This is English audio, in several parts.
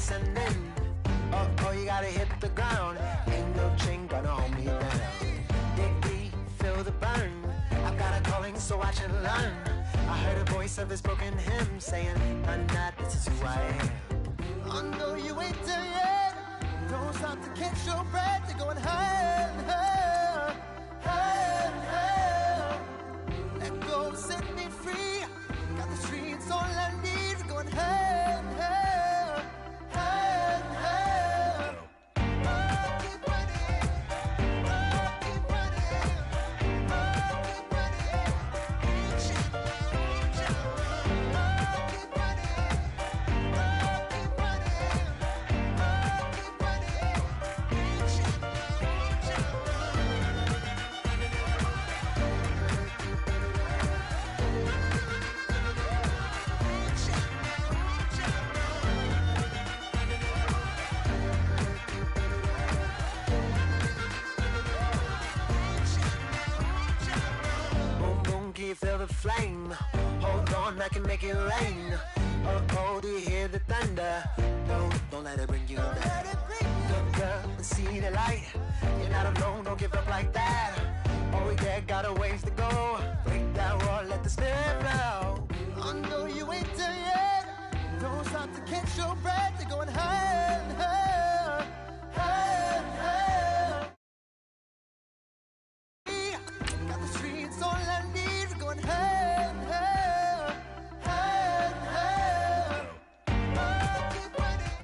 descending. Oh, you gotta hit the ground. Ain't no chain gonna hold me down. Dig deep, feel the burn. I've got a calling, so I should learn. I heard a voice of this broken hymn saying, "I'm not, this is who I am." I know you ain't there yet. Don't stop to catch your breath. You're going higher and higher, higher and higher. Let go, set me free. Got the streets all I need. Going higher and higher, higher and higher. Oh, keep running. Oh, keep running. Oh, keep running. Reach out, reach out. Oh, keep running. Oh, keep running. Oh, keep running. Reach out, reach out. Boom, boom, can you feel the flame? Hold on, I can make it rain. Oh, do you hear the thunder? Don't let it bring you down. Look up and see the light. You're not alone, don't give up like that. Oh, yeah, got a ways to go. Break that wall, let the spirit flow. I know you ain't there yet. Don't stop to catch your breath. You're going higher and higher, higher and higher. Got the streets all I need. Going higher and higher, higher and higher. Oh, keep running.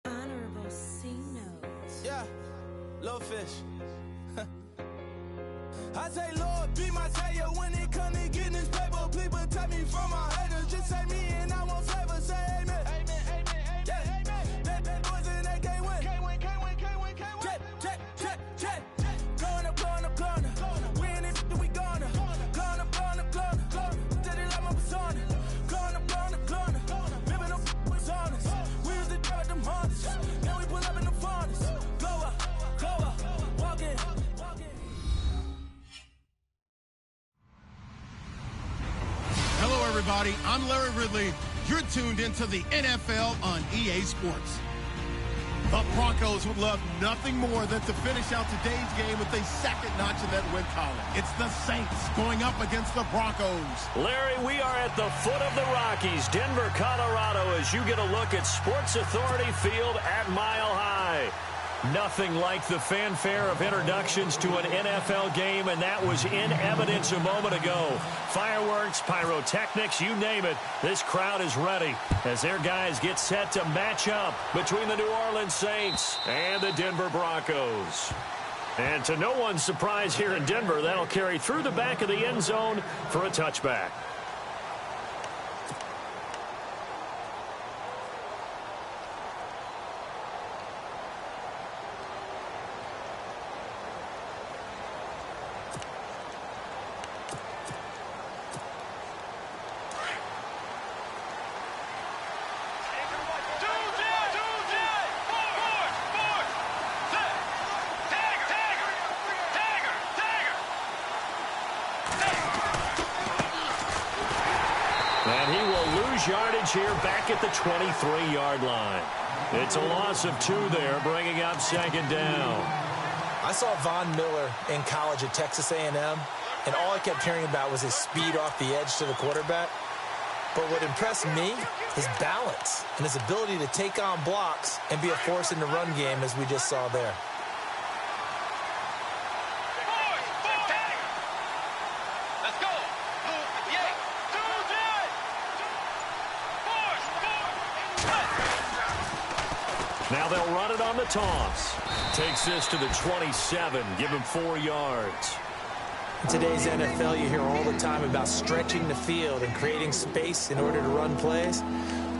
Honorable C notes. Yeah, little fish. I say, Lord, be my savior when it comes to getting this paper. Please protect me from my haters. Just say me and I won't favor. Say amen. Amen, amen, amen, yeah. Amen. That boys in that can't win. Can't win, can't win, can't win, can't win. Check, check, check, check. Going up, going up, going up. Win it, we gonna. Going up, going up, going up. Did it like my persona. Going up, going up, going up. Remember no was honest. We used to drive them Hondas. Now we pull up in the furnace. Go up, walk in, walk in. Hello, everybody. I'm Larry Ridley. You're tuned into the NFL on EA Sports. The Broncos would love nothing more than to finish out today's game with a second notch in that win column. It's the Saints going up against the Broncos. Larry, we are at the foot of the Rockies, Denver, Colorado, as you get a look at Sports Authority Field at Mile High. Nothing like the fanfare of introductions to an NFL game, and that was in evidence a moment ago. Fireworks, pyrotechnics, you name it. This crowd is ready as their guys get set to match up between the New Orleans Saints and the Denver Broncos. And to no one's surprise here in Denver, that'll carry through the back of the end zone for a touchback. And he will lose yardage here back at the 23-yard line. It's a loss of 2 there, bringing up second down. I saw Von Miller in college at Texas A&M, and all I kept hearing about was his speed off the edge to the quarterback. But what impressed me, his balance and his ability to take on blocks and be a force in the run game, as we just saw there. Let's go. on the toss. Takes this to the 27. Give him 4 yards. In today's NFL, you hear all the time about stretching the field and creating space in order to run plays.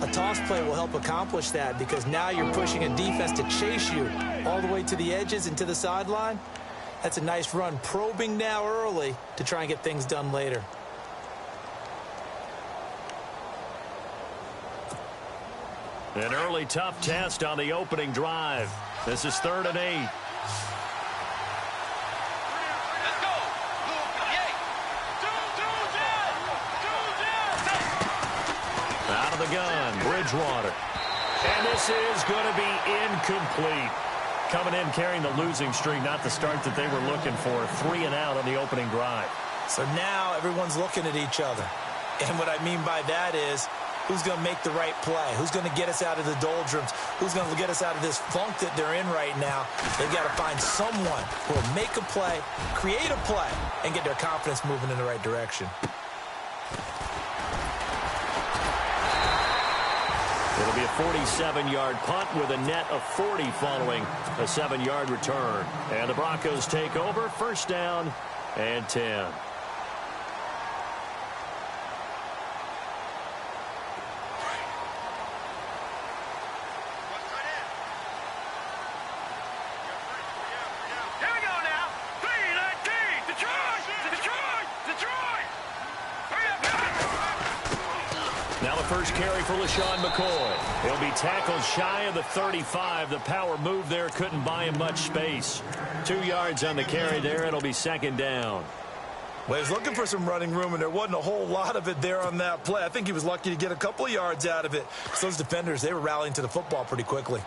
A toss play will help accomplish that because now you're pushing a defense to chase you all the way to the edges and to the sideline. That's a nice run, probing now early to try and get things done later. An early tough test on the opening drive. This is 3rd and 8. Out of the gun, Bridgewater. And this is going to be incomplete. Coming in carrying the losing streak, not the start that they were looking for. 3 and out on the opening drive. So now everyone's looking at each other. And what I mean by that is, who's going to make the right play? Who's going to get us out of the doldrums? Who's going to get us out of this funk that they're in right now? They've got to find someone who will make a play, create a play, and get their confidence moving in the right direction. It'll be a 47-yard punt with a net of 40 following a 7-yard return. And the Broncos take over, 1st down and 10. Now the first carry for LaShawn McCoy. He'll be tackled shy of the 35. The power move there couldn't buy him much space. 2 yards on the carry there. It'll be 2nd down. Well, he was looking for some running room, and there wasn't a whole lot of it there on that play. I think he was lucky to get a couple of yards out of it. So those defenders, they were rallying to the football pretty quickly.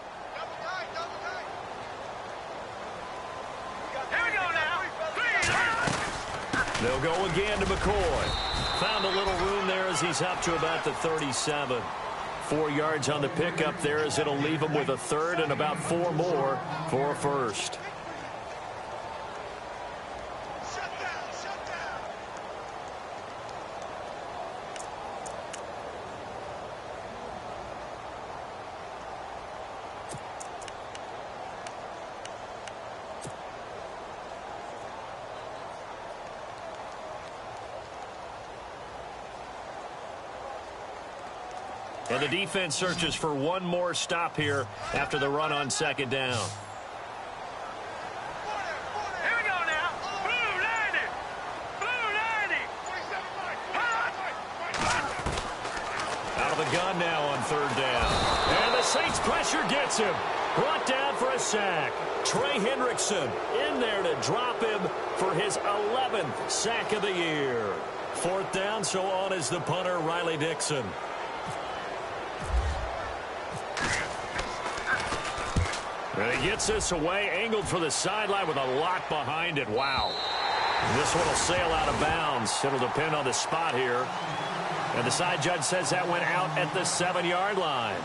They'll go again to McCoy. Found a little room there as he's up to about the 37. 4 yards on the pickup there as it'll leave him with a 3rd and about 4 more for a 1st. And the defense searches for one more stop here after the run on 2nd down. Here we go now. Blue 90. Blue 90. Out of the gun now on 3rd down. And the Saints pressure gets him. Brought down for a sack. Trey Hendrickson in there to drop him for his 11th sack of the year. 4th down, so on is the punter, Riley Dixon. And he gets this away, angled for the sideline with a lot behind it. Wow. This one will sail out of bounds. It'll depend on the spot here. And the side judge says that went out at the 7-yard line.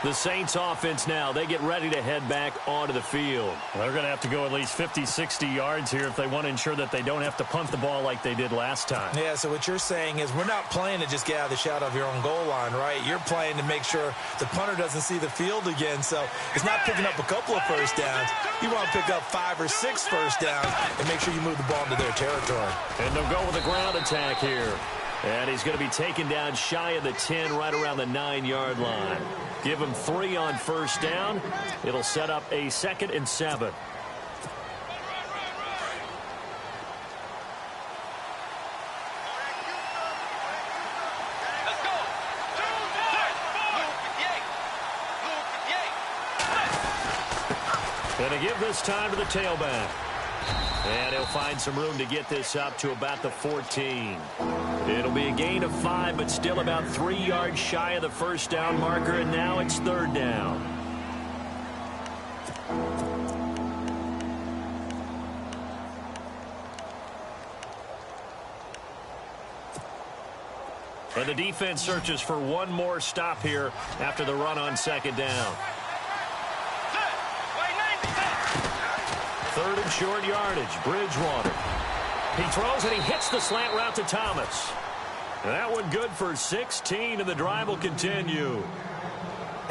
The Saints offense now, they get ready to head back onto the field. Well, they're going to have to go at least 50, 60 yards here if they want to ensure that they don't have to punt the ball like they did last time. Yeah, so what you're saying is we're not playing to just get out of the shadow of your own goal line, right? You're playing to make sure the punter doesn't see the field again. So it's not picking up a couple of first downs. You want to pick up 5 or 6 first downs and make sure you move the ball into their territory. And they'll go with a ground attack here. And he's going to be taken down shy of the 10, right around the 9-yard line. Give him 3 on 1st down. It'll set up a 2nd and 7. Going to give this time to the tailback. And he'll find some room to get this up to about the 14. It'll be a gain of 5, but still about 3 yards shy of the first down marker, and now it's 3rd down. And the defense searches for one more stop here after the run on 2nd down. 3rd and short yardage, Bridgewater. He throws and he hits the slant route to Thomas. And that one good for 16, and the drive will continue.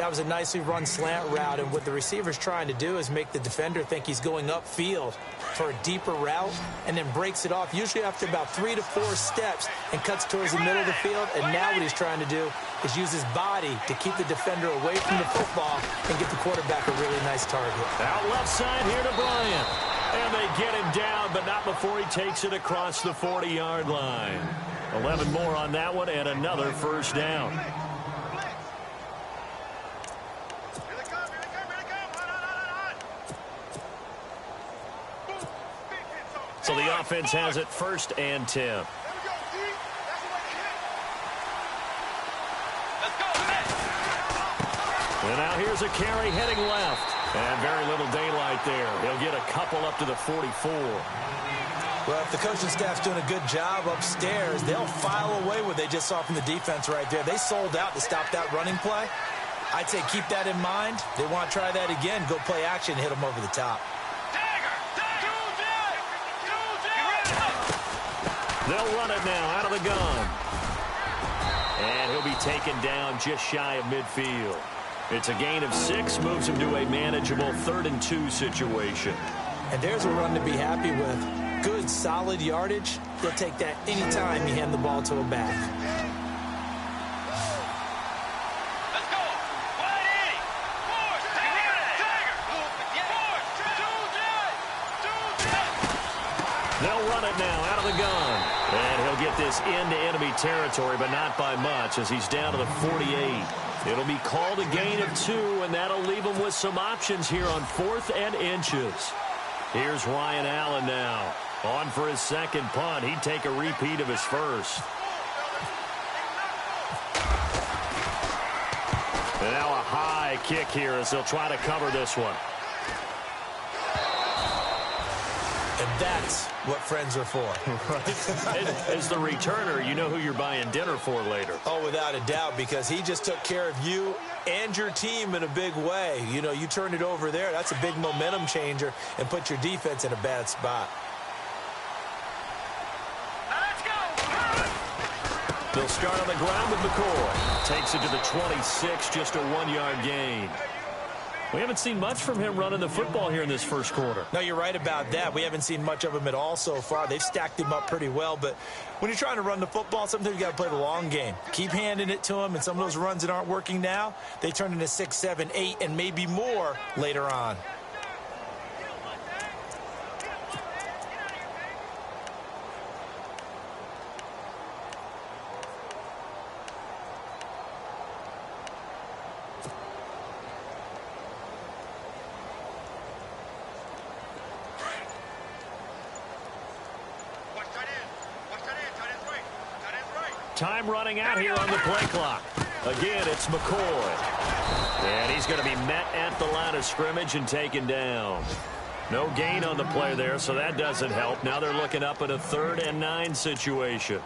That was a nicely run slant route, and what the receiver's trying to do is make the defender think he's going upfield for a deeper route and then breaks it off, usually after about 3 to 4 steps, and cuts towards the middle of the field. And now what he's trying to do is use his body to keep the defender away from the football and get the quarterback a really nice target. Out left side here to Bryant. And they get him down, but not before he takes it across the 40-yard line. 11 more on that one and another first down. So the offense has it 1st and 10. And now here's a carry heading left. And very little daylight there. He'll get a couple up to the 44. Well, if the coaching staff's doing a good job upstairs, they'll file away what they just saw from the defense right there. They sold out to stop that running play. I'd say keep that in mind. They want to try that again. Go play action, hit them over the top. They'll run it now out of the gun. And he'll be taken down just shy of midfield. It's a gain of 6, moves him to a manageable 3rd and 2 situation. And there's a run to be happy with. Good, solid yardage. He'll take that anytime you hand the ball to a back. Let's go. They'll run it now out of the gun. And he'll get this into enemy territory, but not by much as he's down to the 48. It'll be called a gain of 2, and that'll leave him with some options here on 4th and inches. Here's Ryan Allen now. On for his second punt. He'd take a repeat of his first. And now a high kick here as they'll try to cover this one. And that's what friends are for. As the returner, you know who you're buying dinner for later. Oh, without a doubt, because he just took care of you and your team in a big way. You know, you turned it over there. That's a big momentum changer and put your defense in a bad spot. They'll start on the ground with McCoy. Takes it to the 26, just a 1-yard gain. We haven't seen much from him running the football here in this first quarter. No, you're right about that. We haven't seen much of him at all so far. They've stacked him up pretty well, but when you're trying to run the football, sometimes you got to play the long game. Keep handing it to him, and some of those runs that aren't working now, they turn into 6, 7, 8, and maybe more later on. Time running out here on the play clock. Again, it's McCoy. And he's going to be met at the line of scrimmage and taken down. No gain on the play there, so that doesn't help. Now they're looking up at a 3rd and 9 situation.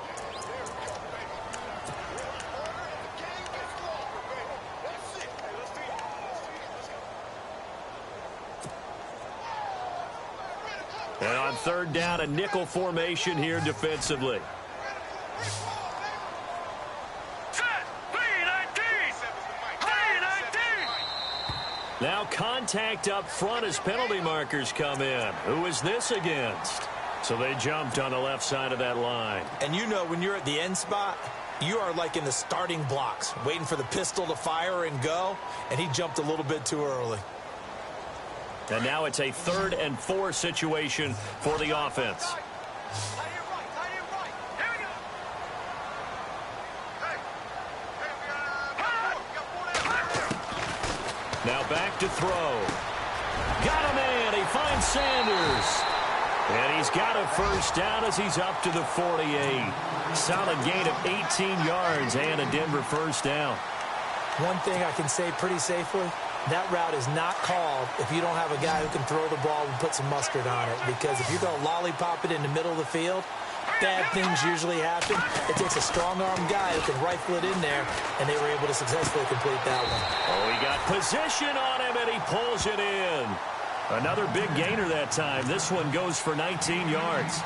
And on 3rd down, a nickel formation here defensively. Now contact up front as penalty markers come in. Who is this against? So they jumped on the left side of that line. And you know when you're at the end spot, you are like in the starting blocks, waiting for the pistol to fire and go, and he jumped a little bit too early. And now it's a 3rd and 4 situation for the offense. Now back to throw. Got a man. He finds Sanders. And he's got a first down as he's up to the 48. Solid gain of 18 yards and a Denver first down. One thing I can say pretty safely, that route is not called if you don't have a guy who can throw the ball and put some mustard on it. Because if you're going to lollipop it in the middle of the field, bad things usually happen. It takes a strong-arm guy who can rifle it in there, and they were able to successfully complete that one. Oh, he got position on him, and he pulls it in. Another big gainer that time. This one goes for 19 yards.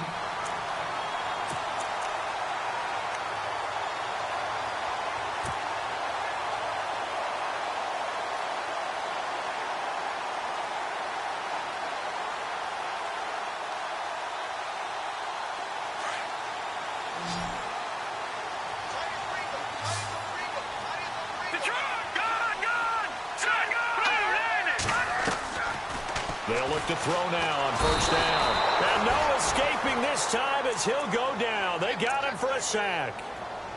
They'll look to throw now on first down. And no escaping this time as he'll go down. They got him for a sack.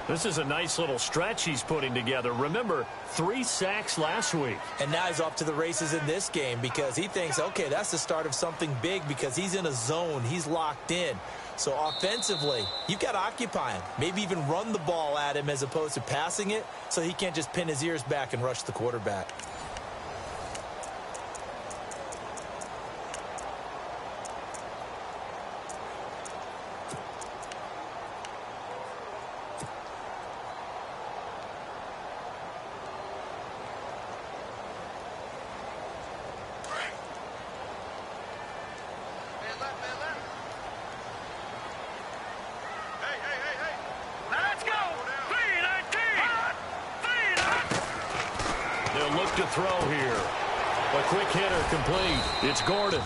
This is a nice little stretch he's putting together. Remember, 3 sacks last week. And now he's off to the races in this game because he thinks, okay, that's the start of something big because he's in a zone. He's locked in. So offensively, you've got to occupy him. Maybe even run the ball at him as opposed to passing it so he can't just pin his ears back and rush the quarterback. To throw here. A quick hitter complete. It's Gordon.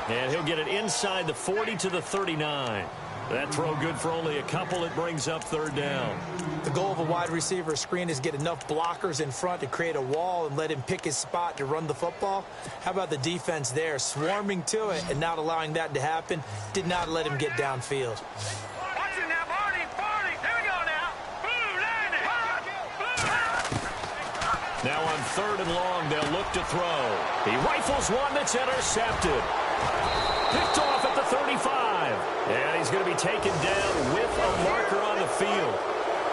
And he'll get it inside the 40 to the 39. That throw good for only a couple. It brings up third down. The goal of a wide receiver screen is get enough blockers in front to create a wall and let him pick his spot to run the football. How about the defense there? Swarming to it and not allowing that to happen. Did not let him get downfield. Now on third and long, they'll look to throw. He rifles one that's intercepted. Picked off at the 35. And he's going to be taken down with a marker on the field.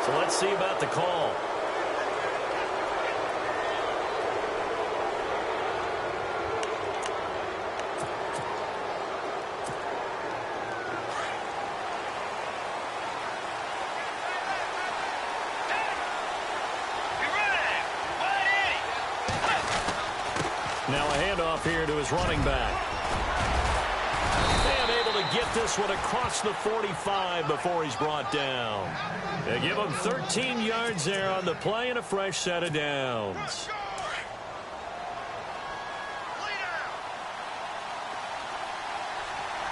So let's see about the call. Now a handoff here to his running back. And able to get this one across the 45 before he's brought down. They give him 13 yards there on the play and a fresh set of downs.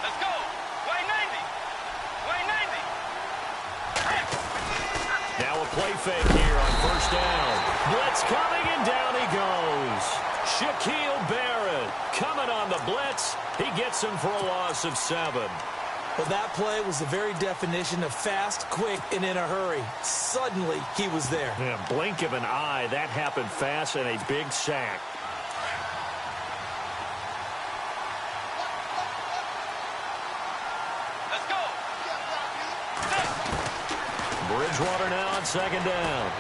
Let's go. Way 90. Way 90. Now a play fake here on first down. Blitz coming and down he goes. Shaquille Barrett coming on the blitz. He gets him for a loss of 7. Well, that play was the very definition of fast, quick, and in a hurry. Suddenly, he was there. Yeah, blink of an eye. That happened fast and a big sack. Let's go. Bridgewater now on second down.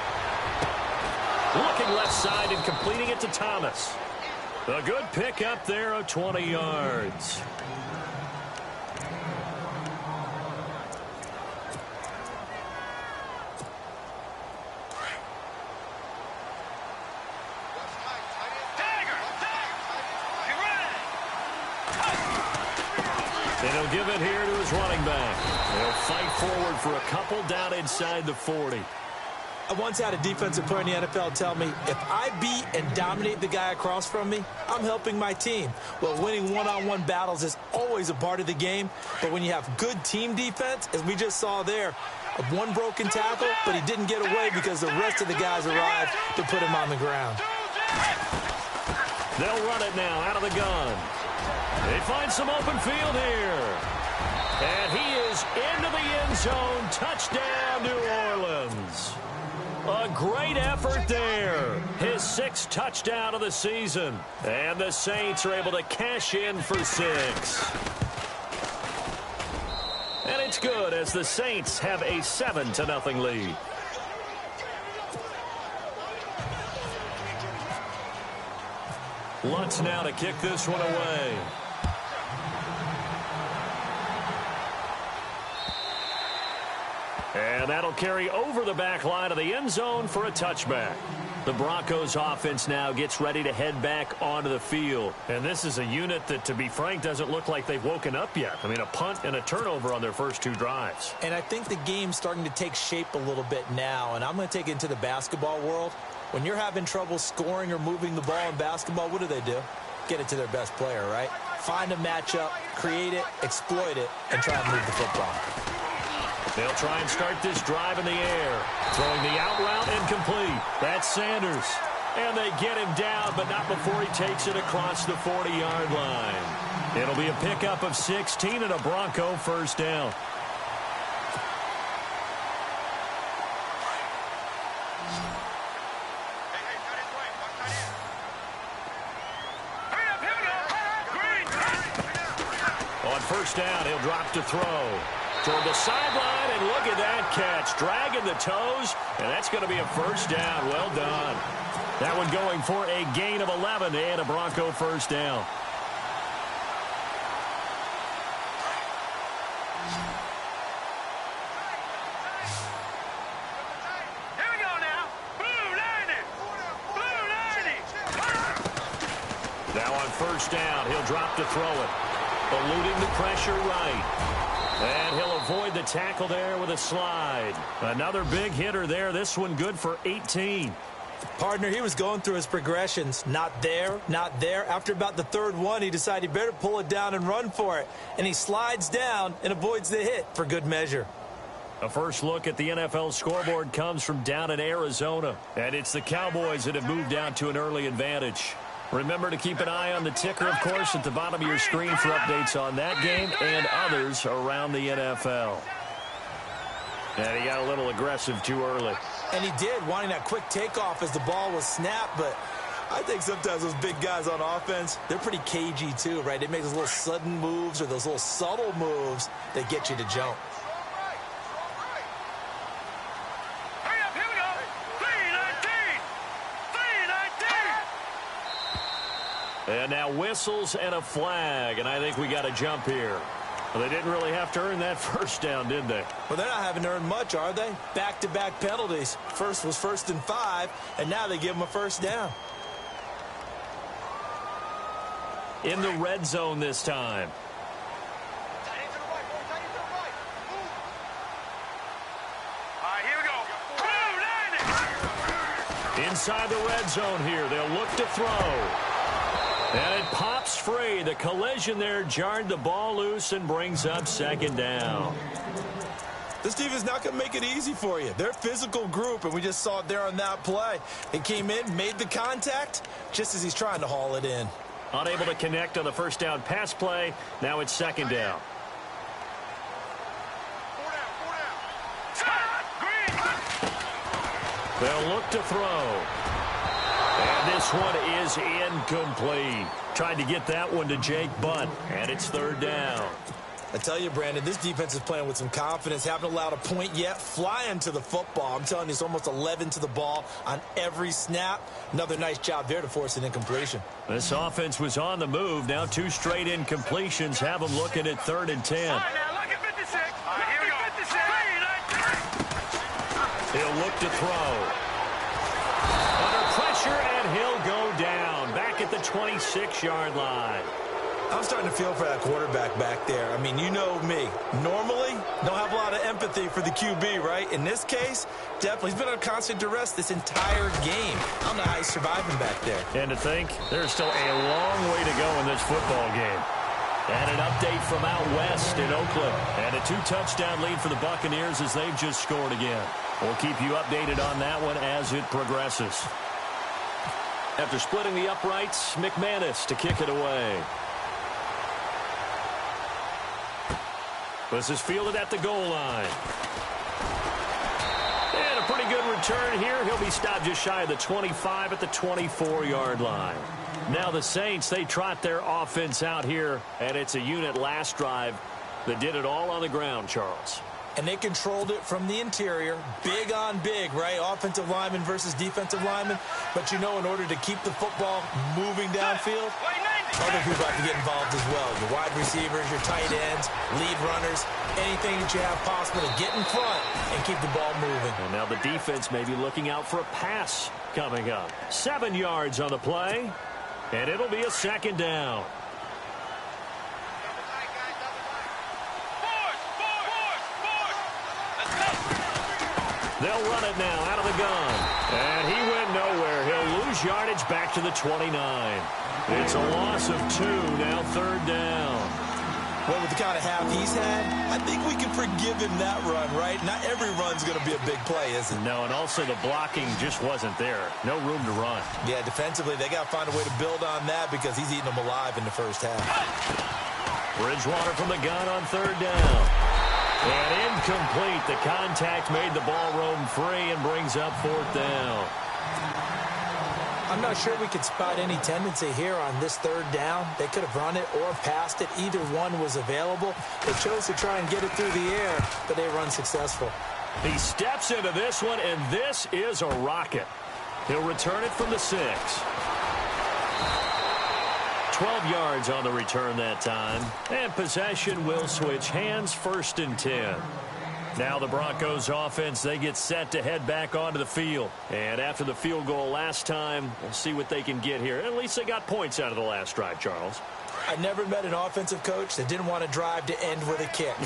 Looking left side and completing it to Thomas. A good pick up there of 20 yards. And he'll give it here to his running back. They'll fight forward for a couple down inside the 40. I once had a defensive player in the NFL tell me, if I beat and dominate the guy across from me, I'm helping my team. Well, winning one-on-one battles is always a part of the game, but when you have good team defense, as we just saw there, one broken tackle, but he didn't get away because the rest of the guys arrived to put him on the ground. They'll run it now out of the gun. They find some open field here. And he is into the end zone. Touchdown, New Orleans. A great effort there. His 6th touchdown of the season. And the Saints are able to cash in for 6. And it's good as the Saints have a 7-0 lead. Lutz now to kick this one away. And that'll carry over the back line of the end zone for a touchback. The Broncos offense now gets ready to head back onto the field. And this is a unit that, to be frank, doesn't look like they've woken up yet. I mean, a punt and a turnover on their first 2 drives. And I think the game's starting to take shape a little bit now. And I'm going to take it into the basketball world. When you're having trouble scoring or moving the ball in basketball, what do? Get it to their best player, right? Find a matchup, create it, exploit it, and try and move the football. They'll try and start this drive in the air. Throwing the out route incomplete. That's Sanders. And they get him down, but not before he takes it across the 40-yard line. It'll be a pickup of 16 and a Bronco first down. On first down, he'll drop to throw. Toward the sideline, and look at that catch. Dragging the toes, and that's going to be a first down. Well done. That one going for a gain of 11 and a Bronco first down. Here we go now. Blue 90. Now on first down, he'll drop to throw it. Eluding the pressure right. And he'll avoid the tackle there with a slide. Another big hitter there. This one good for 18. Partner, he was going through his progressions. Not there, not there. After about the third one, he decided he better pull it down and run for it. And he slides down and avoids the hit for good measure. A first look at the NFL scoreboard comes from down in Arizona. And it's the Cowboys that have moved down to an early advantage. Remember to keep an eye on the ticker, of course, at the bottom of your screen for updates on that game and others around the NFL. And he got a little aggressive too early. And he did, wanting that quick takeoff as the ball was snapped. But I think sometimes those big guys on offense, they're pretty cagey too, right? They make those little sudden moves or those little subtle moves that get you to jump. And now whistles and a flag, and I think we got a jump here. Well, they didn't really have to earn that first down, did they? Well, they're not having to earn much, are they? Back-to-back penalties. First was 1st and 5, and now they give them a first down. In the red zone this time. Inside the red zone here, they'll look to throw. And it pops free. The collision there jarred the ball loose and brings up second down. This team is not going to make it easy for you. They're a physical group, and we just saw it there on that play. He came in, made the contact, just as he's trying to haul it in. Unable to connect on the first down pass play. Now it's second down. They'll look to throw. And this one is incomplete. Tried to get that one to Jake Butt, and it's third down. I tell you, Brandon, this defense is playing with some confidence. Haven't allowed a point yet. Flying to the football. I'm telling you, it's almost 11 to the ball on every snap. Another nice job there to force an incompletion. This offense was on the move. Now 2 straight incompletions have them looking at 3rd and 10. All right, now look at 56. All right, here we go. 56. He'll look to throw. Under pressure, and he'll go down. Back at the 26-yard line. I'm starting to feel for that quarterback back there. I mean, you know me. Normally, don't have a lot of empathy for the QB, right? In this case, definitely. He's been under constant duress this entire game. I don't know how he's surviving back there. And to think, there's still a long way to go in this football game. And an update from out west in Oakland. And a 2-touchdown lead for the Buccaneers as they've just scored again. We'll keep you updated on that one as it progresses. After splitting the uprights, McManus to kick it away. This is fielded at the goal line. And a pretty good return here. He'll be stopped just shy of the 25 at the 24-yard line. Now the Saints, they trot their offense out here, and it's a unit last drive that did it all on the ground, Charles. And they controlled it from the interior. Big on big, right? Offensive lineman versus defensive lineman. But you know, in order to keep the football moving downfield, other people have to get involved as well. Your wide receivers, your tight ends, lead runners, anything that you have possible to get in front and keep the ball moving. And now the defense may be looking out for a pass coming up. 7 yards on the play, and it'll be a second down. They'll run it now out of the gun. And he went nowhere. He'll lose yardage back to the 29. It's a loss of 2, now third down. Well, with the kind of half he's had, I think we can forgive him that run, right? Not every run's going to be a big play, is it? No, and also the blocking just wasn't there. No room to run. Yeah, defensively, they got to find a way to build on that because he's eating them alive in the first half. Bridgewater from the gun on third down. And incomplete. The contact made the ball roam free and brings up fourth down. I'm not sure we could spot any tendency here on this third down. They could have run it or passed it. Either one was available. They chose to try and get it through the air, but they were unsuccessful. He steps into this one, and this is a rocket. He'll return it from the 6. 12 yards on the return that time. And possession will switch hands, 1st and 10. Now the Broncos offense, they get set to head back onto the field. And after the field goal last time, we'll see what they can get here. At least they got points out of the last drive, Charles. I never met an offensive coach that didn't want to drive to end with a kick.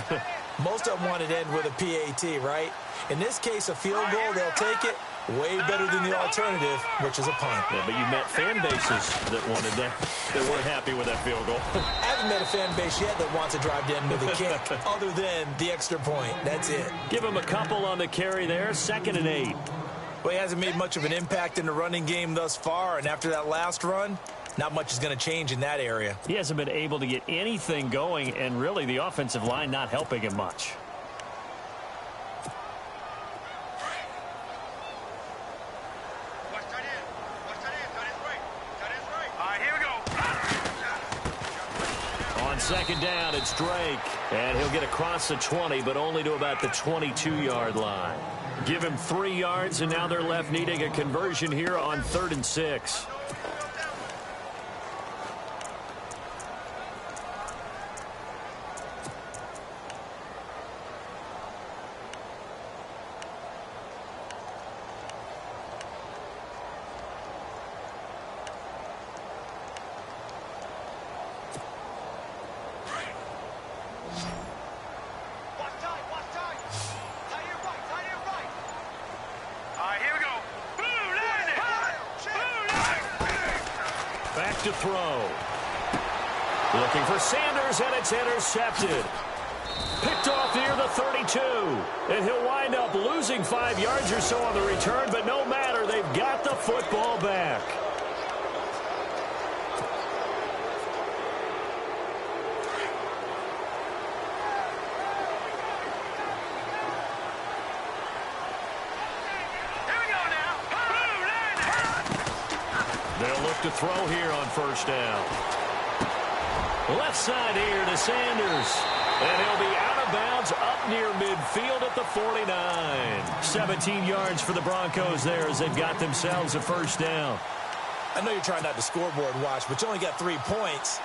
Most of them wanted to end with a PAT, right? In this case, a field goal, they'll take it. Way better than the alternative, which is a punt. Yeah, but you met fan bases that wanted that, that weren't happy with that field goal. I haven't met a fan base yet that wants to drive to end with a kick, other than the extra point. That's it. Give him a couple on the carry there, 2nd and 8. Well, he hasn't made much of an impact in the running game thus far, and after that last run, not much is going to change in that area. He hasn't been able to get anything going, and really the offensive line not helping him much. Second down, it's Drake. And he'll get across the 20, but only to about the 22-yard line. Give him 3 yards, and now they're left needing a conversion here on 3rd and 6. To throw. Looking for Sanders, and it's intercepted. Picked off near the 32. And he'll wind up losing 5 yards or so on the return, but no matter, they've got the football back. They'll look to throw here on 1st down. Left side here to Sanders. And he'll be out of bounds up near midfield at the 49. 17 yards for the Broncos there as they've got themselves a 1st down. I know you're trying not to scoreboard watch, but you only got 3 points.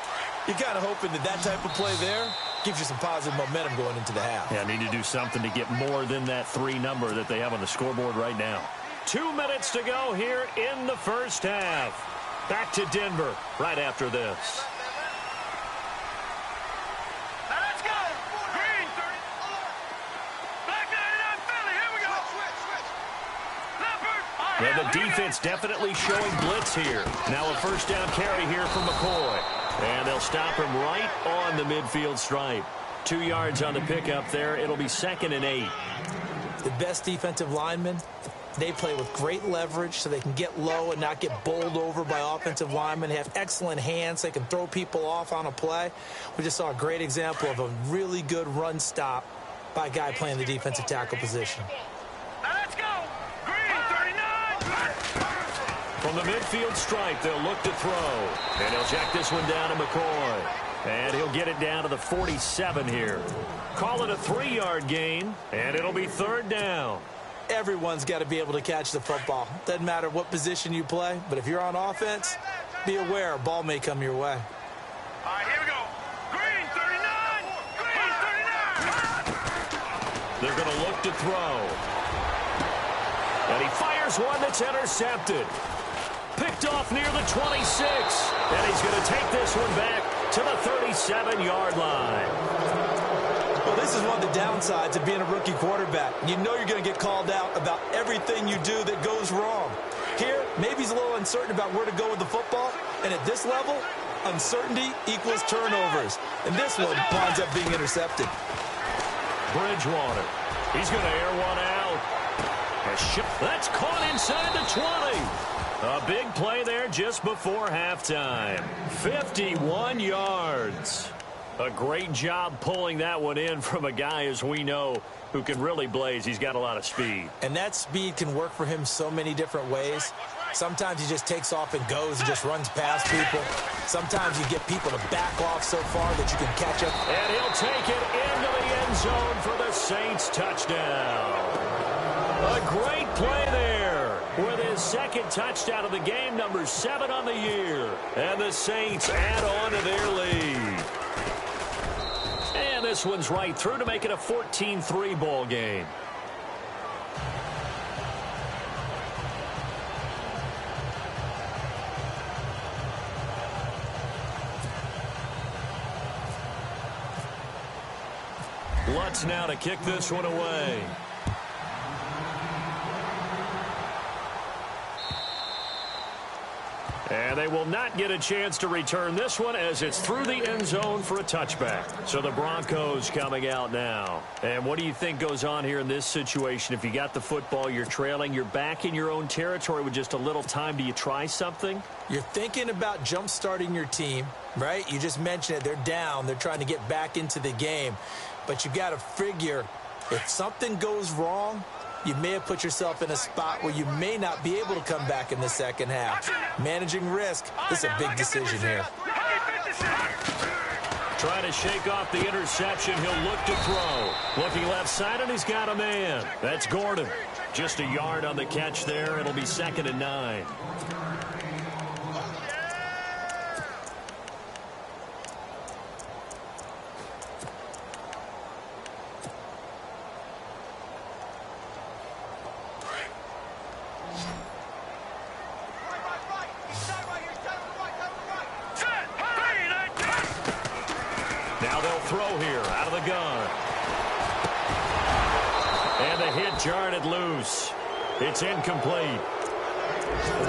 You're kind of hoping that that type of play there gives you some positive momentum going into the half. Yeah, need to do something to get more than that 3 number that they have on the scoreboard right now. 2 minutes to go here in the 1st half. Back to Denver right after this. Let's go! Green, 30. Black 99, Philly, here we go! Leopard! Yeah, the defense definitely showing blitz here. Now a 1st down carry here from McCoy. And they'll stop him right on the midfield stripe. 2 yards on the pickup there. It'll be 2nd and 8. The best defensive linemen, they play with great leverage so they can get low and not get bowled over by offensive linemen. They have excellent hands. They can throw people off on a play. We just saw a great example of a really good run stop by a guy playing the defensive tackle position. Let's go! Green, 39! From the midfield stripe, they'll look to throw. And he'll check this one down to McCoy. And he'll get it down to the 47 here. Call it a 3-yard gain, and it'll be 3rd down. Everyone's got to be able to catch the football. Doesn't matter what position you play, but if you're on offense, be aware a ball may come your way. All right, here we go. Green, 39! Green, 39! They're going to look to throw. And he fires one that's intercepted. Picked off near the 26. And he's going to take this one back to the 37-yard line. Well, this is one of the downsides of being a rookie quarterback. You know you're going to get called out about everything you do that goes wrong. Here, maybe he's a little uncertain about where to go with the football. And at this level, uncertainty equals turnovers. And this one winds up being intercepted. Bridgewater. He's going to air one out. That's caught inside the 20. A big play there just before halftime. 51 yards. A great job pulling that one in from a guy, as we know, who can really blaze. He's got a lot of speed. And that speed can work for him so many different ways. Sometimes he just takes off and goes and just runs past people. Sometimes you get people to back off so far that you can catch up. And he'll take it into the end zone for the Saints touchdown. A great play there with his second touchdown of the game, number 7 on the year. And the Saints add on to their lead. And this one's right through to make it a 14-3 ball game. Lutz now to kick this one away. And they will not get a chance to return this one as it's through the end zone for a touchback. So the Broncos coming out now. And what do you think goes on here in this situation? If you got the football, you're trailing, you're back in your own territory with just a little time. Do you try something? You're thinking about jump-starting your team, right? You just mentioned it. They're down. They're trying to get back into the game. But you got to figure if something goes wrong, you may have put yourself in a spot where you may not be able to come back in the second half. Managing risk, this is a big decision here. Trying to shake off the interception. He'll look to throw. Looking left side, and he's got a man. That's Gordon. Just a yard on the catch there. It'll be 2nd and 9. Now they'll throw here out of the gun. And the hit jarred it loose. It's incomplete.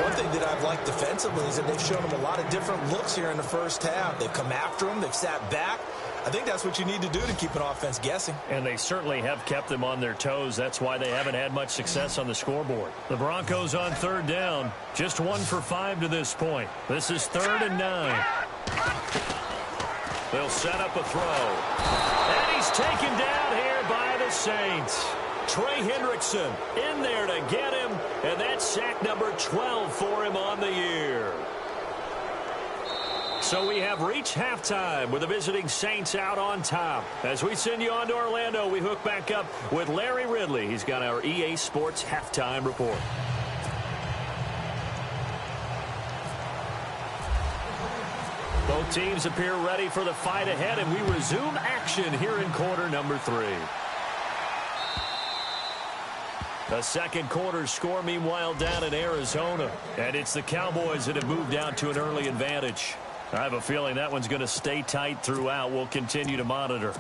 One thing that I've liked defensively is that they've shown him a lot of different looks here in the first half. They've come after him. They've sat back. I think that's what you need to do to keep an offense guessing. And they certainly have kept them on their toes. That's why they haven't had much success on the scoreboard. The Broncos on 3rd down. Just 1 for 5 to this point. This is 3rd and 9. They'll set up a throw. And he's taken down here by the Saints. Trey Hendrickson in there to get him. And that's sack number 12 for him on the year. So we have reached halftime with the visiting Saints out on top. As we send you on to Orlando, we hook back up with Larry Ridley. He's got our EA Sports halftime report. Both teams appear ready for the fight ahead, and we resume action here in quarter number 3. The second quarter score, meanwhile, down in Arizona. And it's the Cowboys that have moved down to an early advantage. I have a feeling that one's going to stay tight throughout. We'll continue to monitor.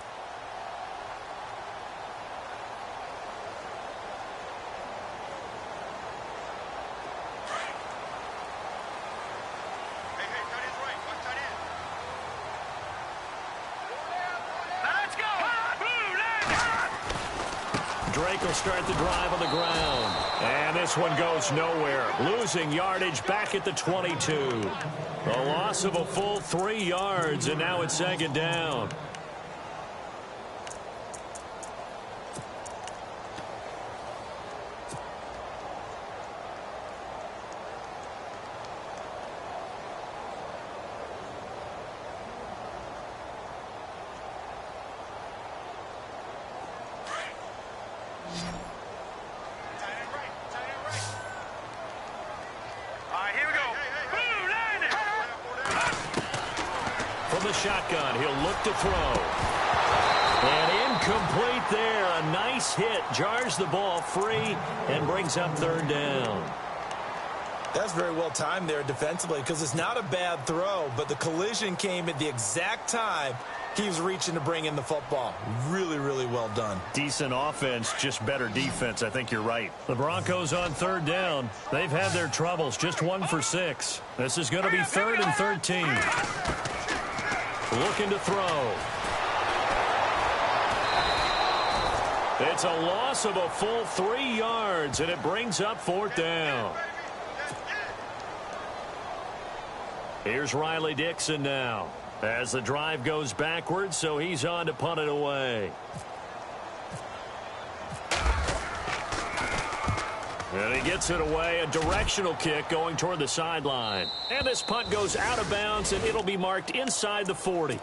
Drake will start the drive on the ground. And this one goes nowhere. Losing yardage back at the 22. A loss of a full 3 yards, and now it's 2nd down. From the shotgun, he'll look to throw. And incomplete there. A nice hit. Jars the ball free and brings up 3rd down. That's very well timed there defensively because it's not a bad throw, but the collision came at the exact time he was reaching to bring in the football. Really, really well done. Decent offense, just better defense. I think you're right. The Broncos on 3rd down. They've had their troubles. Just 1 for 6. This is going to be 3rd and 13. Looking to throw. It's a loss of a full 3 yards, and it brings up 4th down. Here's Riley Dixon now. As the drive goes backwards, so he's on to punt it away. And he gets it away, a directional kick going toward the sideline. And this punt goes out of bounds, and it'll be marked inside the 40.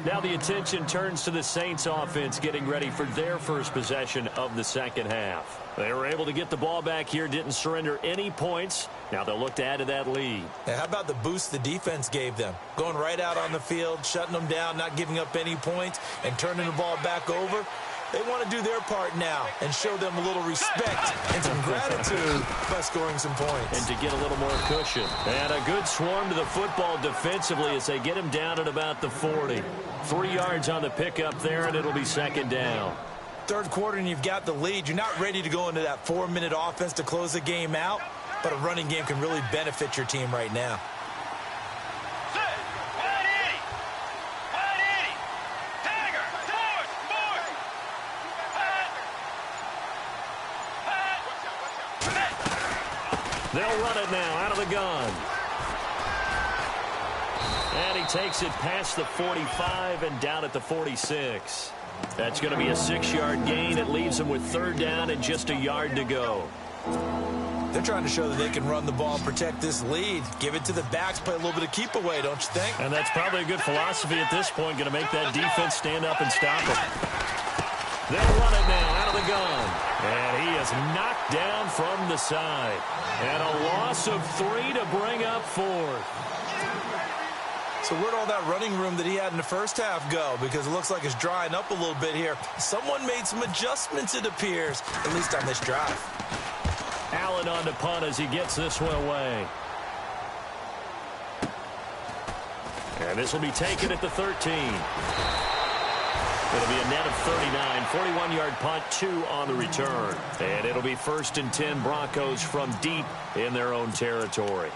Now the attention turns to the Saints offense getting ready for their first possession of the second half. They were able to get the ball back here, didn't surrender any points. Now they'll look to add to that lead. Now, how about the boost the defense gave them? Going right out on the field, shutting them down, not giving up any points, and turning the ball back over. They want to do their part now and show them a little respect and some gratitude by scoring some points. And to get a little more cushion. And a good swarm to the football defensively as they get him down at about the 40. 3 yards on the pickup there, and it'll be second down. Third quarter, and you've got the lead. You're not ready to go into that 4-minute offense to close the game out, but a running game can really benefit your team right now. They'll run it now out of the gun. And he takes it past the 45 and down at the 46. That's going to be a 6-yard gain. It leaves them with third down and just a yard to go. They're trying to show that they can run the ball and protect this lead. Give it to the backs, play a little bit of keep away, don't you think? And that's probably a good philosophy at this point, going to make that defense stand up and stop them. They'll run it now out of the gun. And he is knocked down from the side. And a loss of 3 to bring up fourth. So where'd all that running room that he had in the first half go? Because it looks like it's drying up a little bit here. Someone made some adjustments, it appears, at least on this drive. Allen on to punt as he gets this one away. And this will be taken at the 13. It'll be a net of 39, 41-yard punt, 2 on the return. And it'll be 1st and 10 Broncos from deep in their own territory.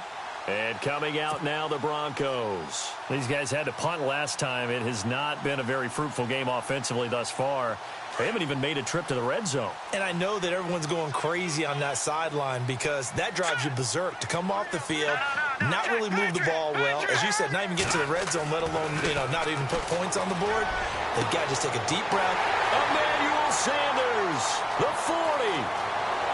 And coming out now, the Broncos. These guys had to punt last time. It has not been a very fruitful game offensively thus far. They haven't even made a trip to the red zone. And I know that everyone's going crazy on that sideline because that drives you berserk to come off the field, not really move the ball well. As you said, not even get to the red zone, let alone, not even put points on the board. They've got to just take a deep breath. Emmanuel Sanders, the 40,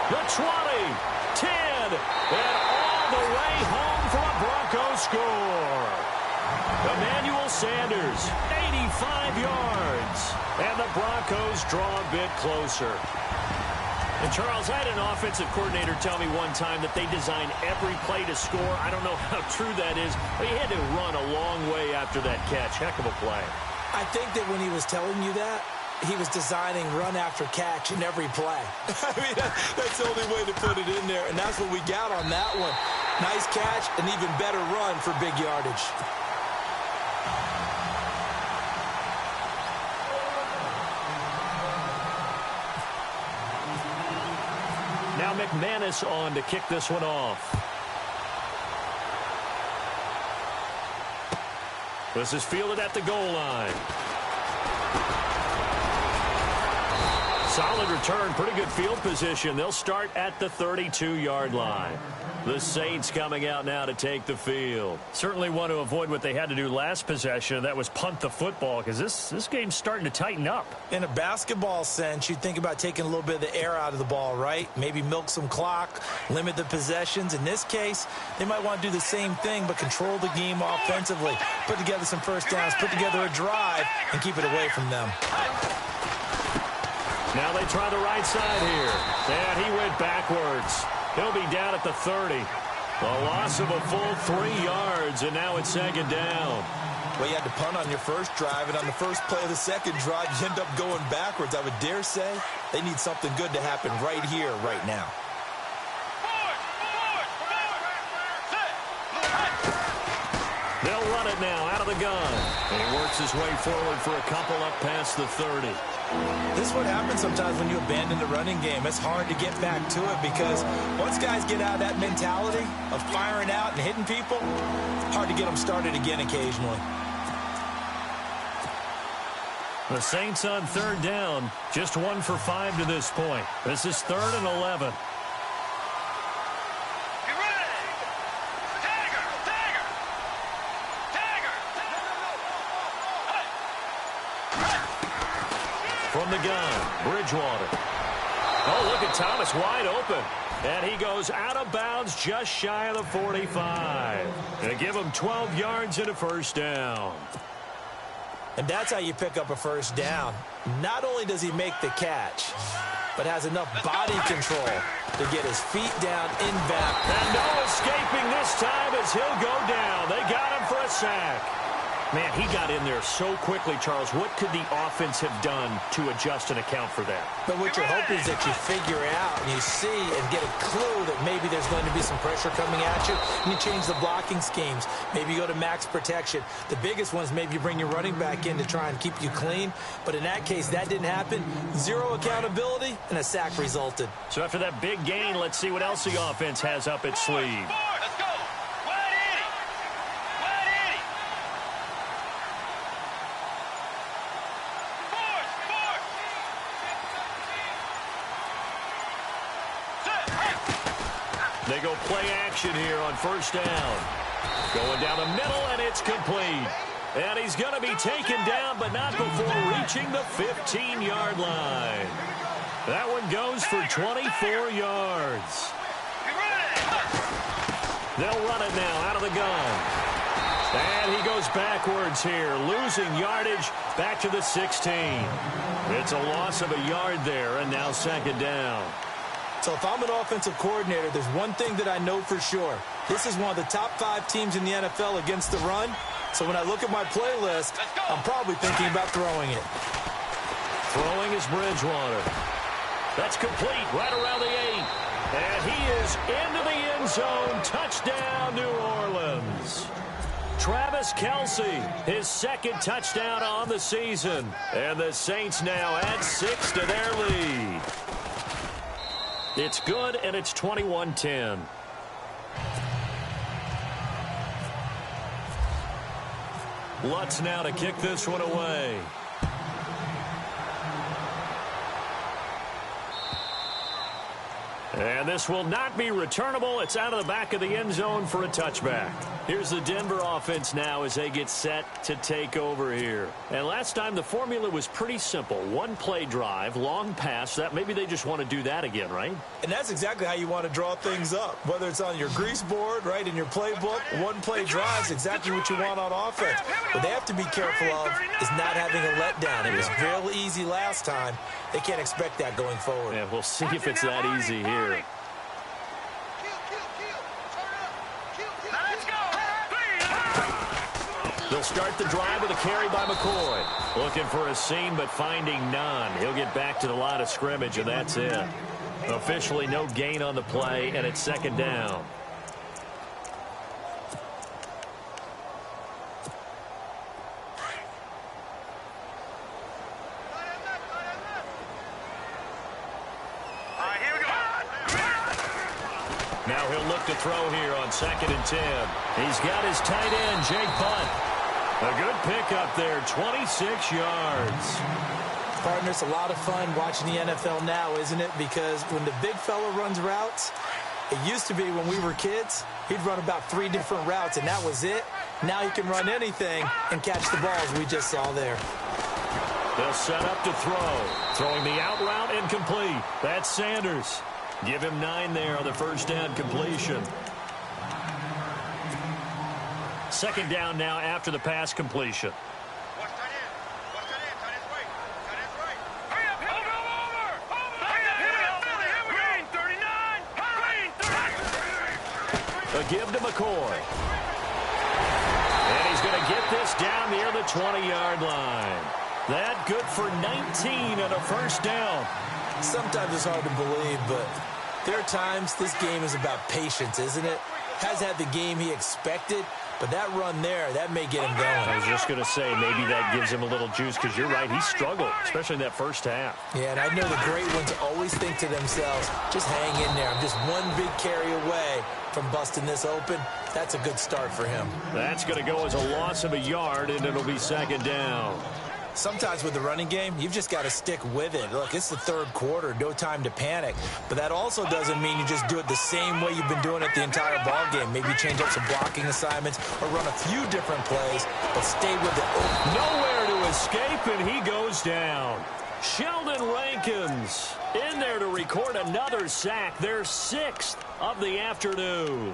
the 20, 10, and all the way home for a Broncos score. Emmanuel Sanders, 85 yards. And the Broncos draw a bit closer. And, Charles, I had an offensive coordinator tell me one time that they design every play to score. I don't know how true that is, but he had to run a long way after that catch. Heck of a play. I think that when he was telling you that, he was designing run after catch in every play. I mean, that's the only way to put it in there, and that's what we got on that one. Nice catch, an even better run for big yardage. Now McManus on to kick this one off. This is fielded at the goal line. Solid return, pretty good field position. They'll start at the 32-yard line. The Saints coming out now to take the field. Certainly want to avoid what they had to do last possession. That was punt the football because this game's starting to tighten up. In a basketball sense, you think about taking a little bit of the air out of the ball, right? Maybe milk some clock, limit the possessions. In this case, they might want to do the same thing but control the game offensively. Put together some first downs, put together a drive, and keep it away from them. Now they try the right side here. And he went backwards. He'll be down at the 30. A loss of a full 3 yards, and now it's second down. Well, you had to punt on your first drive, and on the first play of the second drive, you end up going backwards. I would dare say they need something good to happen right here, right now. They'll run it now out of the gun. And he works his way forward for a couple up past the 30. This is what happens sometimes when you abandon the running game. It's hard to get back to it because once guys get out of that mentality of firing out and hitting people, it's hard to get them started again occasionally. The Saints on third down, just 1 for 5 to this point. This is 3rd and 11. From the gun, Bridgewater. Oh, look at Thomas wide open. And he goes out of bounds just shy of the 45. Going to give him 12 yards and a first down. And that's how you pick up a first down. Not only does he make the catch, but has enough body control to get his feet down inbound. And no escaping this time as he'll go down. They got him for a sack. Man, he got in there so quickly, Charles. What could the offense have done to adjust and account for that? But what you're hoping is that you figure out and you see and get a clue that maybe there's going to be some pressure coming at you, and you change the blocking schemes. Maybe you go to max protection. The biggest one is maybe you bring your running back in to try and keep you clean. But in that case, that didn't happen. Zero accountability, and a sack resulted. So after that big gain, let's see what else the offense has up its sleeve. They go play action here on first down. Going down the middle, and it's complete. And he's going to be taken down, but not before reaching the 15-yard line. That one goes for 24 yards. They'll run it now out of the gun. And he goes backwards here, losing yardage back to the 16. It's a loss of a yard there, and now second down. So if I'm an offensive coordinator, there's one thing that I know for sure. This is one of the top 5 teams in the NFL against the run. So when I look at my playlist, I'm probably thinking about throwing it. Throwing is Bridgewater. That's complete right around the 8. And he is into the end zone. Touchdown, New Orleans. Travis Kelce, his second touchdown on the season. And the Saints now add 6 to their lead. It's good, and it's 21-10. Lutz now to kick this one away. And this will not be returnable. It's out of the back of the end zone for a touchback. Here's the Denver offense now as they get set to take over here. And last time the formula was pretty simple. One play drive, long pass. That maybe they just want to do that again, right? And that's exactly how you want to draw things up. Whether it's on your grease board, right, in your playbook, one play drive is exactly what you want on offense. What they have to be careful of is not having a letdown. It was real easy last time. They can't expect that going forward. Yeah, we'll see if it's that easy here. They'll start the drive with a carry by McCoy. Looking for a seam, but finding none. He'll get back to the line of scrimmage, and that's it. Officially no gain on the play, and it's second down. Now he'll look to throw here on 2nd and 10. He's got his tight end, Jake Bunt. A good pickup there, 26 yards. Partner, it's a lot of fun watching the NFL now, isn't it? Because when the big fella runs routes, it used to be when we were kids, he'd run about 3 different routes, and that was it. Now he can run anything and catch the balls we just saw there. They'll set up to throw. Throwing the out route incomplete. That's Sanders. Give him 9 there on the first down completion. Second down now after the pass completion. A give to McCoy. And he's going to get this down near the 20-yard line. That good for 19 and a first down. Sometimes it's hard to believe, but there are times this game is about patience, isn't it? Has had the game he expected, but that run there, that may get him going. I was just going to say, maybe that gives him a little juice, because you're right, he struggled, especially in that first half. Yeah, and I know the great ones always think to themselves, just hang in there. I'm just one big carry away from busting this open. That's a good start for him. That's going to go as a loss of a yard, and it'll be second down. Sometimes with the running game, you've just got to stick with it. Look, it's the third quarter, no time to panic. But that also doesn't mean you just do it the same way you've been doing it the entire ball game. Maybe change up some blocking assignments or run a few different plays, but stay with it. Nowhere to escape, and he goes down. Sheldon Rankins in there to record another sack, their 6th of the afternoon.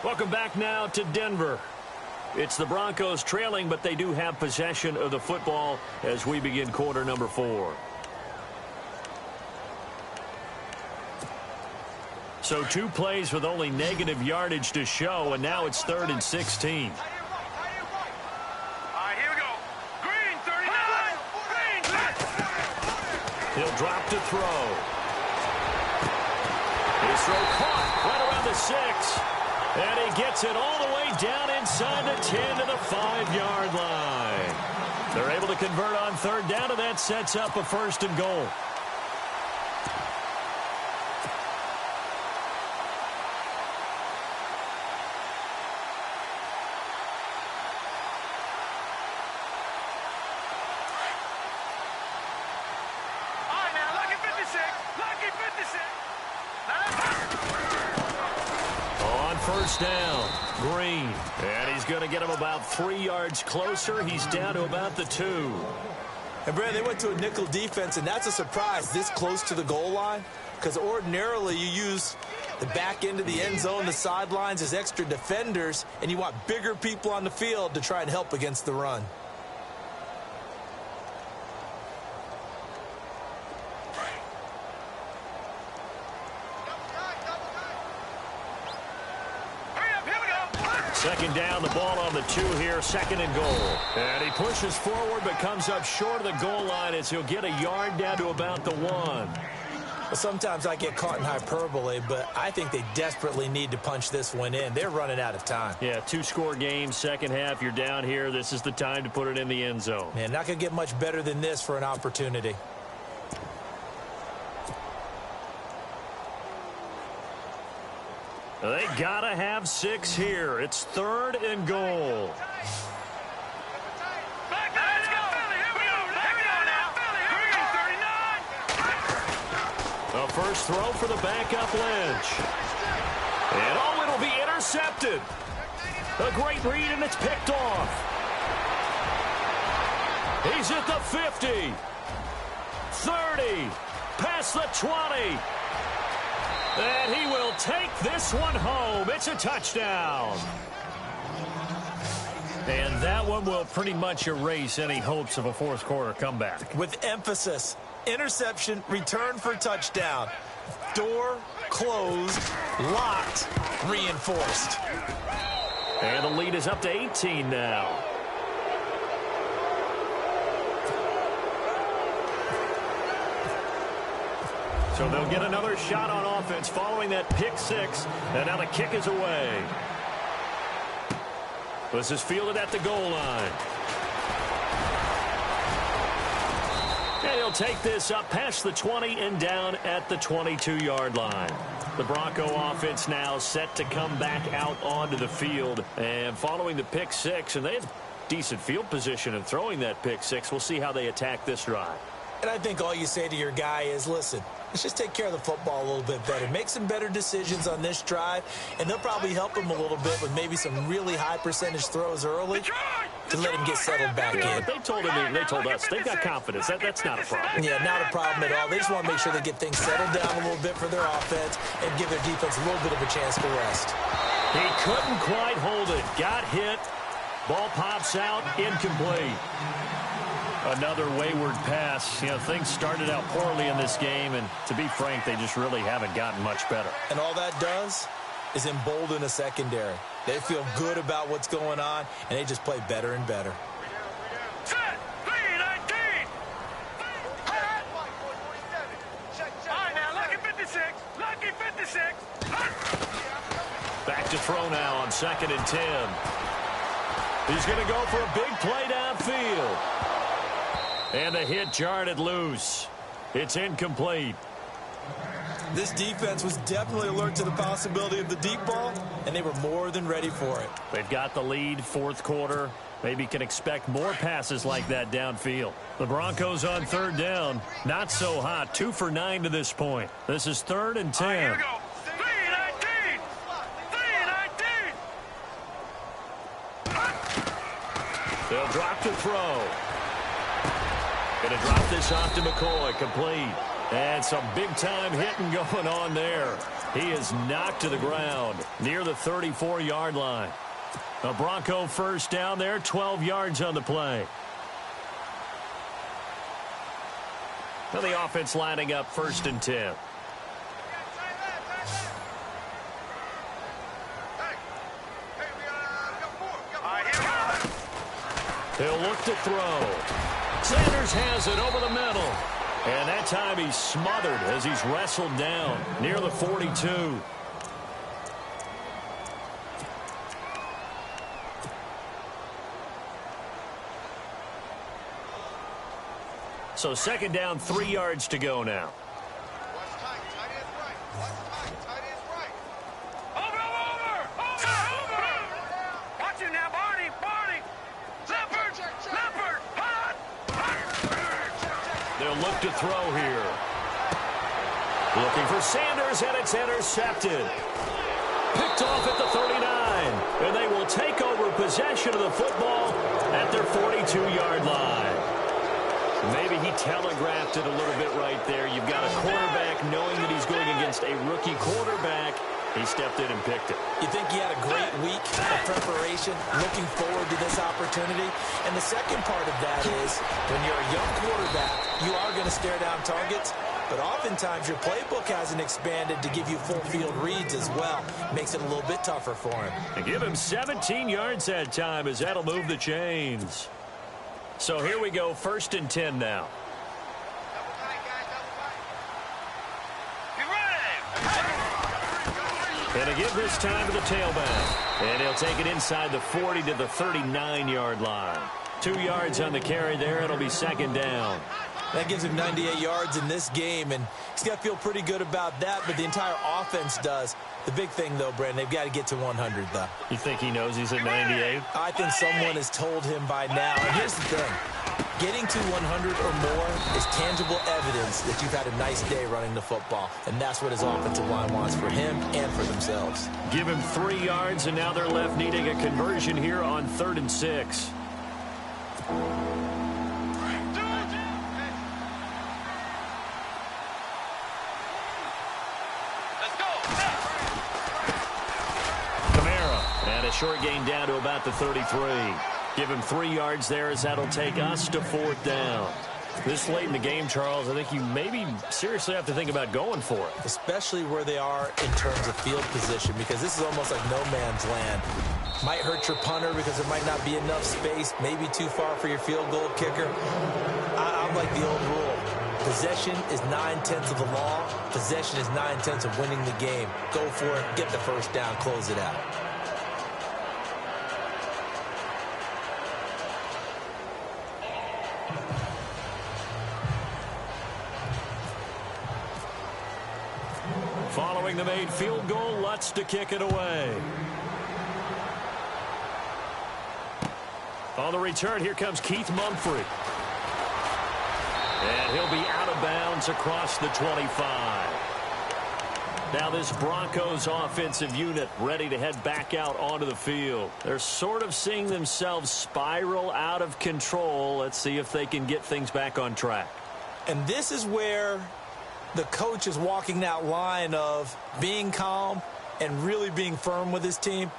Welcome back now to Denver. It's the Broncos trailing, but they do have possession of the football as we begin quarter number 4. So 2 plays with only negative yardage to show, and now it's 3rd and 16. All right, here we go. Green, 39. Green. He'll drop to throw. His throw caught right around the 6. And he gets it all the way down inside the 10 to the 5-yard line. They're able to convert on 3rd down, and that sets up a 1st and goal. All right, now, lucky 56. Lucky 56. On 1st down, Green. And he's going to get him about 3 yards closer. He's down to about the 2. And, Brad, they went to a nickel defense, and that's a surprise this close to the goal line, because ordinarily you use the back end of the end zone, the sidelines as extra defenders, and you want bigger people on the field to try and help against the run. Second down, the ball on the 2 here, 2nd and goal. And he pushes forward but comes up short of the goal line as he'll get a yard down to about the 1. Well, sometimes I get caught in hyperbole, but I think they desperately need to punch this one in. They're running out of time. Yeah, 2-score game, second half, you're down here. This is the time to put it in the end zone. Man, not going to get much better than this for an opportunity. They gotta have 6 here. It's 3rd and goal. A first throw for the backup Lynch. And oh, it'll be intercepted. A great read, and it's picked off. He's at the 50. 30. Past the 20. And he will take this one home. It's a touchdown. And that one will pretty much erase any hopes of a 4th quarter comeback. With emphasis, interception, return for touchdown. Door closed, locked, reinforced. And the lead is up to 18 now. So they'll get another shot on offense following that pick 6. And now the kick is away. This is fielded at the goal line. And he'll take this up past the 20 and down at the 22-yard line. The Bronco offense now set to come back out onto the field. And following the pick 6, and they have decent field position in throwing that pick 6. We'll see how they attack this drive. And I think all you say to your guy is, listen, let's just take care of the football a little bit better. Make some better decisions on this drive, and they'll probably help him a little bit with maybe some really high percentage throws early to let him get settled back in. They told us they've got confidence. That's not a problem. Yeah, not a problem at all. They just want to make sure they get things settled down a little bit for their offense and give their defense a little bit of a chance to rest. He couldn't quite hold it. Got hit. Ball pops out. Incomplete. Another wayward pass. You know, things started out poorly in this game, and to be frank, they just really haven't gotten much better. And all that does is embolden a secondary. They feel good about what's going on, and they just play better and better. Set, 3-19. All right, now, lucky 56. Lucky 56. Back to throw now on 2nd and 10. He's going to go for a big play downfield. And the hit jarred it loose. It's incomplete. This defense was definitely alert to the possibility of the deep ball, and they were more than ready for it. They've got the lead, 4th quarter. Maybe can expect more passes like that downfield. The Broncos on third down. Not so hot. 2 for 9 to this point. This is 3rd and 10. Here we go. 3-19. 3-19. They'll drop to throw. Going to drop this off to McCoy. Complete. And some big-time hitting going on there. He is knocked to the ground near the 34-yard line. A Bronco first down there, 12 yards on the play. Well, the offense lining up 1st and 10. He'll look to throw. Sanders has it over the middle. And that time he's smothered as he's wrestled down near the 42. So 2nd down, 3 yards to go now. Watch it now, Barney. Leopard, hot. They'll look to throw here. Looking for Sanders, and it's intercepted. Picked off at the 39. And they will take over possession of the football at their 42-yard line. Maybe he telegraphed it a little bit right there. You've got a quarterback knowing that he's going against a rookie quarterback. He stepped in and picked it. You think he had a great week of preparation, looking forward to this opportunity? And the second part of that is, when you're a young quarterback, you are going to stare down targets, but oftentimes your playbook hasn't expanded to give you full field reads as well. Makes it a little bit tougher for him. And give him 17 yards that time, as that'll move the chains. So here we go, 1st and 10 now. And to give this time to the tailback. And he'll take it inside the 40 to the 39-yard line. 2 yards on the carry there. It'll be 2nd down. That gives him 98 yards in this game, and he's got to feel pretty good about that, but the entire offense does. The big thing, though, Brandon, they've got to get to 100, though. You think he knows he's at 98? I think someone has told him by now. And here's the thing. Getting to 100 or more is tangible evidence that you've had a nice day running the football, and that's what his offensive line wants for him and for themselves. Give him 3 yards, and now they're left needing a conversion here on 3rd and 6. A short gain down to about the 33. Give him 3 yards there, as that'll take us to 4th down. This late in the game, Charles, I think you maybe seriously have to think about going for it. Especially where they are in terms of field position, because this is almost like no man's land. Might hurt your punter because there might not be enough space, maybe too far for your field goal kicker. I'm like the old rule. Possession is 9/10 of the law. Possession is 9/10 of winning the game. Go for it, get the first down, close it out. Following the made field goal, Lutz to kick it away. On the return, here comes Keith Mumford. And he'll be out of bounds across the 25. Now this Broncos offensive unit ready to head back out onto the field. They're sort of seeing themselves spiral out of control. Let's see if they can get things back on track. And this is where the coach is walking that line of being calm and really being firm with his team.